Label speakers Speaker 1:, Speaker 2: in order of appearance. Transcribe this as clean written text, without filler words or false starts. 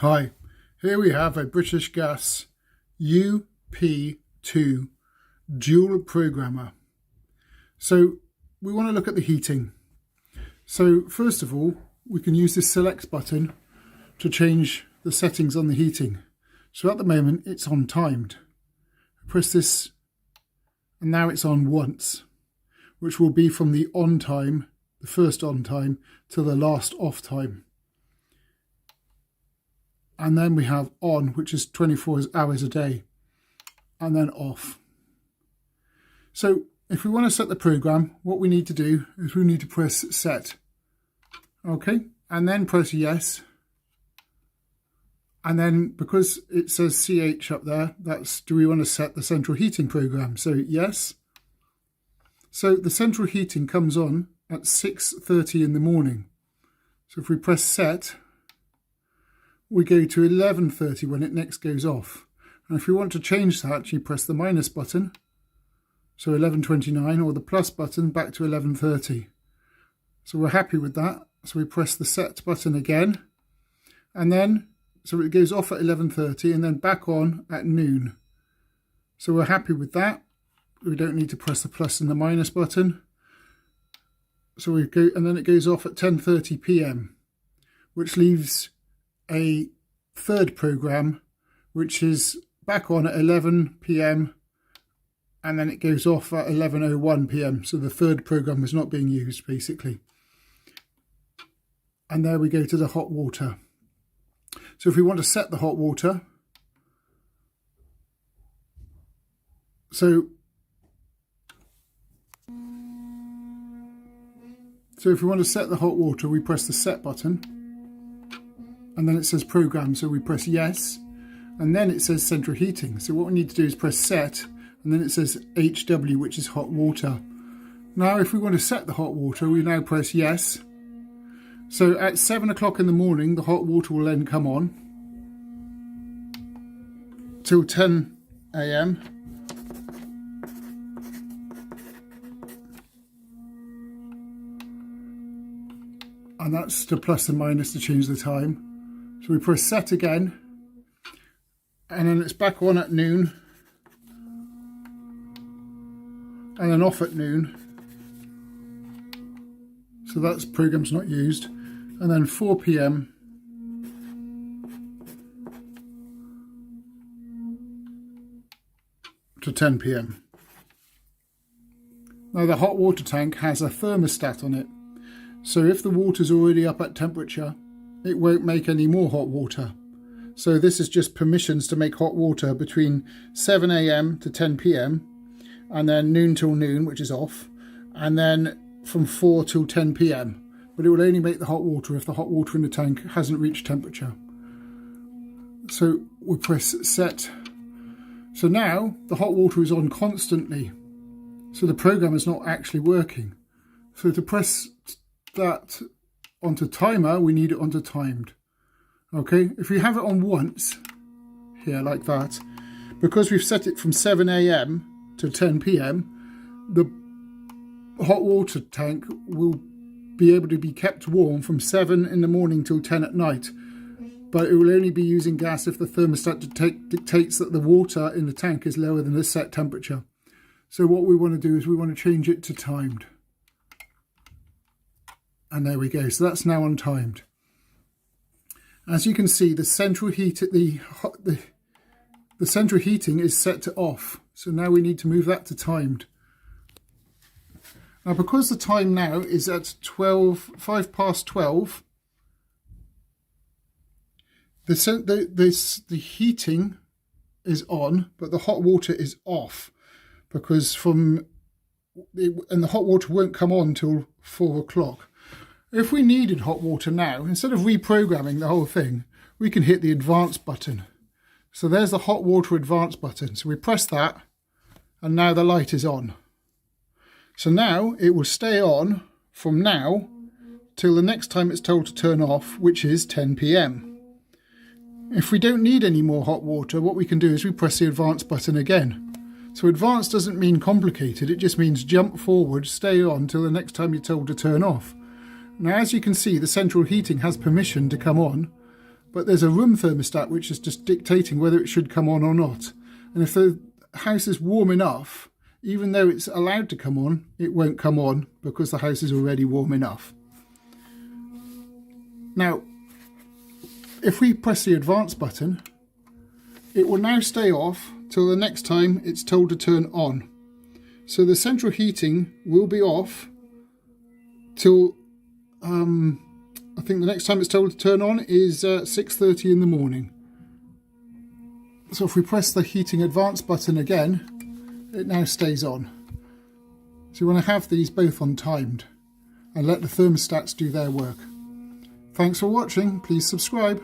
Speaker 1: Hi, here we have a British Gas UP2 Dual Programmer. So we want to look at the heating. So first of all, we can use this select button to change the settings on the heating. So at the moment it's on timed. Press this and now it's on once, which will be from the on time, the first on time, to the last off time. And then we have on, which is 24 hours a day, and then off. So if we want to set the program, what we need to do is we need to press set. Okay, and then press yes. And then because it says CH up there, that's do we want to set the central heating program? So yes. So the central heating comes on at 6:30 in the morning. So if we press set, we go to 11:30 when it next goes off. And if we want to change that, you press the minus button, so 11:29, or the plus button back to 11:30. So we're happy with that. So we press the set button again, and then so it goes off at 11:30 and then back on at noon. So we're happy with that. We don't need to press the plus and the minus button. So we go, and then it goes off at 10:30 p.m, which leaves a third program which is back on at 11 p.m, and then it goes off at 11:01 p.m. so the third program is not being used basically. And there we go to the hot water. So if we want to set the hot water, so if we want to set the hot water, we press the set button. And then it says program, so we press yes, and then it says central heating. So what we need to do is press set, and then it says HW, which is hot water. Now if we want to set the hot water, we now press yes. So at 7 o'clock in the morning, the hot water will then come on till 10 a.m. And that's the plus and minus to change the time. So we press set again, and then it's back on at noon, and then off at noon. So that's program's not used. And then 4 p.m. to 10 p.m. Now the hot water tank has a thermostat on it. So if the water's already up at temperature, it won't make any more hot water. So this is just permissions to make hot water between 7 a.m. to 10 p.m. and then noon till noon, which is off, and then from 4 till 10 p.m. But it will only make the hot water if the hot water in the tank hasn't reached temperature. So we press set. So now the hot water is on constantly. So the program is not actually working. So to press that onto timer, we need it onto timed. Okay, if we have it on once here like that, because we've set it from 7 a.m. to 10 p.m, the hot water tank will be able to be kept warm from 7 in the morning till 10 at night, but it will only be using gas if the thermostat dictates that the water in the tank is lower than the set temperature. So what we want to do is we want to change it to timed. And there we go. So that's now on timed. As you can see, the central heat the central heating is set to off. So now we need to move that to timed. Now because the time now is at 5 past 12, the heating is on, but the hot water is off, because and the hot water won't come on till 4 o'clock. If we needed hot water now, instead of reprogramming the whole thing, we can hit the advanced button. So there's the hot water advanced button. So we press that, and now the light is on. So now it will stay on from now till the next time it's told to turn off, which is 10 p.m. If we don't need any more hot water, what we can do is we press the advanced button again. So advanced doesn't mean complicated, it just means jump forward, stay on till the next time you're told to turn off. Now as you can see, the central heating has permission to come on, but there's a room thermostat which is just dictating whether it should come on or not. And if the house is warm enough, even though it's allowed to come on, it won't come on because the house is already warm enough. Now, if we press the advance button, it will now stay off till the next time it's told to turn on. So the central heating will be off till I think the next time it's told to turn on is 6:30 in the morning. So if we press the heating advance button again, it now stays on. So you want to have these both on timed and let the thermostats do their work. Thanks for watching. Please subscribe.